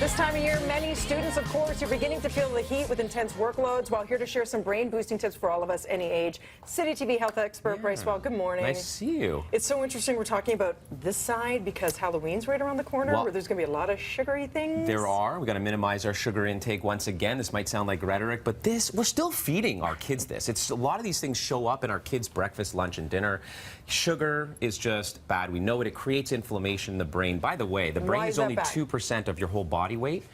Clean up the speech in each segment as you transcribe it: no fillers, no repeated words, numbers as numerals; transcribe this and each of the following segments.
This time of year, many students, of course, are beginning to feel the heat with intense workloads. While here to share some brain-boosting tips for all of us, any age, City TV health expert Bryce Wylde. Good morning. Nice to see you. It's so interesting we're talking about this side because Halloween's right around the corner, where there's going to be a lot of sugary things. There are. We've got to minimize our sugar intake once again. This might sound like rhetoric, but we're still feeding our kids this. It's a lot of these things show up in our kids' breakfast, lunch, and dinner. Sugar is just bad. We know it. It creates inflammation in the brain. By the way, the brain is only 2% of your whole body weight.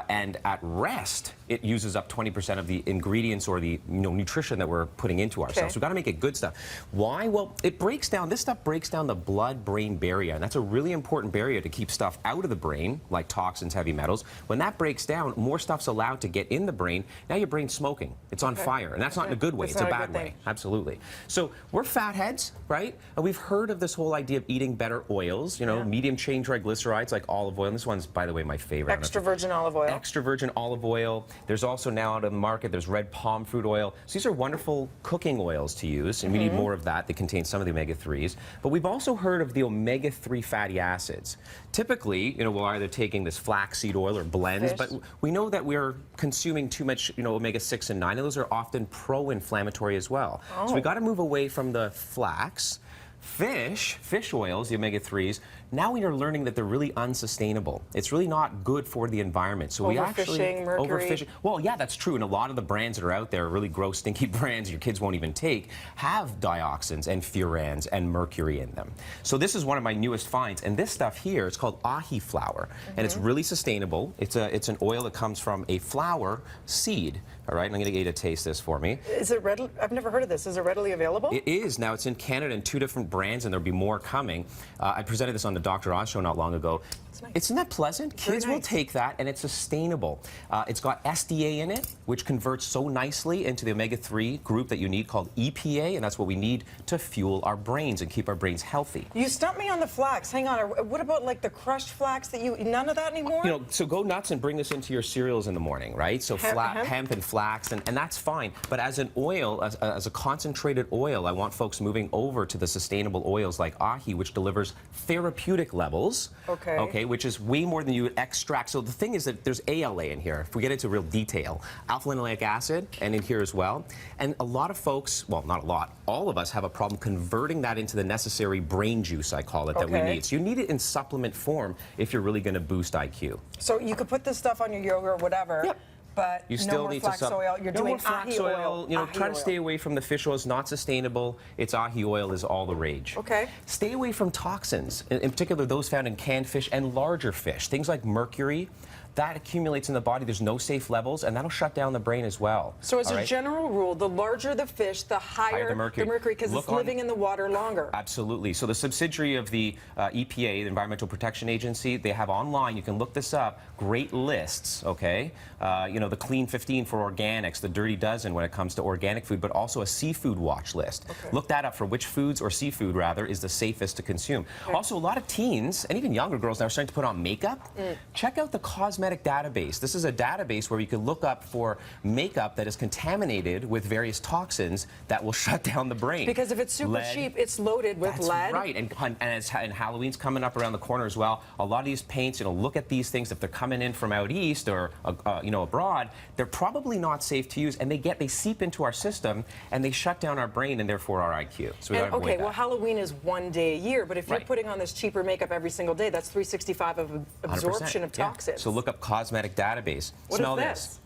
And at rest, it uses up 20% of the ingredients or the nutrition that we're putting into ourselves. So we've got to make it good stuff. Why? Well, it breaks down, this stuff breaks down the blood-brain barrier, and that's a really important barrier to keep stuff out of the brain, like toxins, heavy metals. When that breaks down, more stuff's allowed to get in the brain. Now your brain's smoking. It's on fire, and that's not in a good way. It's a bad way. Absolutely. So we're fatheads, right? And we've heard of this whole idea of eating better oils, medium chain triglycerides like olive oil. And this one's, by the way, my favorite. Extra virgin olive oil. Extra virgin olive oil. There's also now out on the market, there's red palm fruit oil. So these are wonderful cooking oils to use, and we need more of that. They contain some of the omega-3s. But we've also heard of the omega-3 fatty acids. Typically, we're either taking this flaxseed oil or blends, but we know that we're consuming too much, omega-6 and 9, and those are often pro-inflammatory as well. So we got to move away from the flax. Fish oils, the omega-3s, now we are learning that they're really unsustainable. It's really not good for the environment. So we actually mercury. Well, yeah, that's true. And a lot of the brands that are out there, really gross, stinky brands your kids won't even take, have dioxins and furans and mercury in them. So this is one of my newest finds. And this stuff here, it's called Ahi Flour, and it's really sustainable. It's an oil that comes from a flower seed. All right, and I'm going to get you to taste this for me. Is it readily? I've never heard of this. Is it readily available? It is. Now, it's in Canada in 2 different brands, and there'll be more coming. I presented this on the Dr. Oz show not long ago. Nice. Isn't that pleasant? Kids will take that, and it's sustainable. It's got SDA in it, which converts so nicely into the omega-3 group that you need called EPA, and that's what we need to fuel our brains and keep our brains healthy. You stumped me on the flax. Hang on. What about like the crushed flax that none of that anymore? So go nuts and bring this into your cereals in the morning, right? So hemp and flax, and that's fine. But as an oil, as a concentrated oil, I want folks moving over to the sustainable oils like Ahi, which delivers therapeutic levels. Okay, which is way more than you would extract. So the thing is that there's ALA in here. If we get into real detail, alpha-linoleic acid, and in here as well. And a lot of folks, well, not a lot, all of us have a problem converting that into the necessary brain juice, I call it, that we need. So you need it in supplement form if you're really going to boost IQ. So you could put this stuff on your yogurt or whatever. Yep. But you still need flax oil. You're doing Ahi oil. Try to stay away from the fish oil. It's not sustainable. It's Ahi oil is all the rage. Okay. Stay away from toxins, in particular those found in canned fish and larger fish. Things like mercury. That accumulates in the body. There's no safe levels, and that'll shut down the brain as well. So as a general rule, the larger the fish, the higher the mercury, because it's living in the water longer. Absolutely. So the subsidiary of the EPA, the Environmental Protection Agency, they have online, you can look this up, great lists, okay? The Clean 15 for organics, the Dirty Dozen when it comes to organic food, but also a seafood watch list. Look that up for which foods, or seafood rather, is the safest to consume. Also, a lot of teens, and even younger girls now are starting to put on makeup. Check out the cosmetic database. This is a database where you can look up for makeup that is contaminated with various toxins that will shut down the brain. Because if it's super cheap, it's loaded with lead. That's right, and Halloween's coming up around the corner as well. A lot of these paints, look at these things. If they're coming in from out east or abroad, they're probably not safe to use, and they seep into our system and they shut down our brain and therefore our IQ. So we gotta avoid that. Well, Halloween is one day a year, but if you're putting on this cheaper makeup every single day, that's 365 of absorption of toxins. So look up cosmetic database. What Smell is this.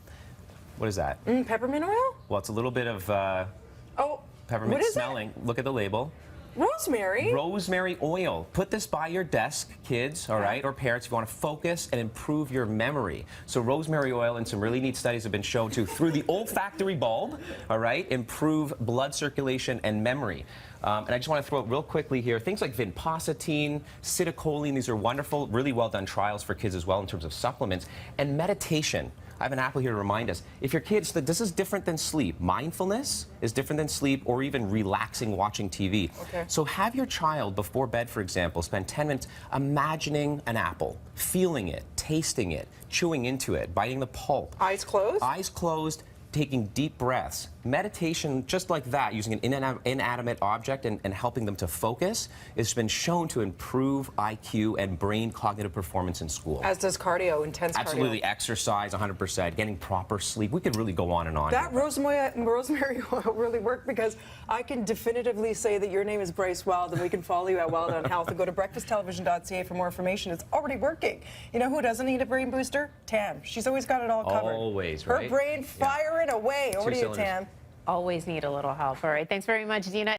What is that? Peppermint oil? Well, it's a little bit of peppermint smelling. Look at the label. Rosemary. Rosemary oil. Put this by your desk, kids, all right, or parents, if you want to focus and improve your memory. So rosemary oil, and some really neat studies have been shown to, through the olfactory bulb, all right, improve blood circulation and memory. And I just want to throw out real quickly here, things like vinpocetine, citicoline, these are wonderful, really well done trials for kids as well in terms of supplements. And meditation. I have an apple here to remind us. If your kids, this is different than sleep. Mindfulness is different than sleep, or even relaxing watching TV. So have your child before bed, for example, spend 10 minutes imagining an apple, feeling it, tasting it, chewing into it, biting the pulp. Eyes closed? Eyes closed, taking deep breaths. meditation, just like that, using an inanimate object and helping them to focus, has been shown to improve IQ and brain cognitive performance in school. As does cardio, intense Absolutely, cardio. exercise, 100%, getting proper sleep. We could really go on and on. That rosemary oil really worked, because I can definitively say that your name is Bryce Wylde, and we can follow you at Wylde on Health and go to breakfasttelevision.ca for more information. It's already working. You know who doesn't need a brain booster? Tam. She's always got it all covered. Always, right? Her brain firing away. Over to you, cylinders. Tam. Always need a little help. All right. Thanks very much, Dina.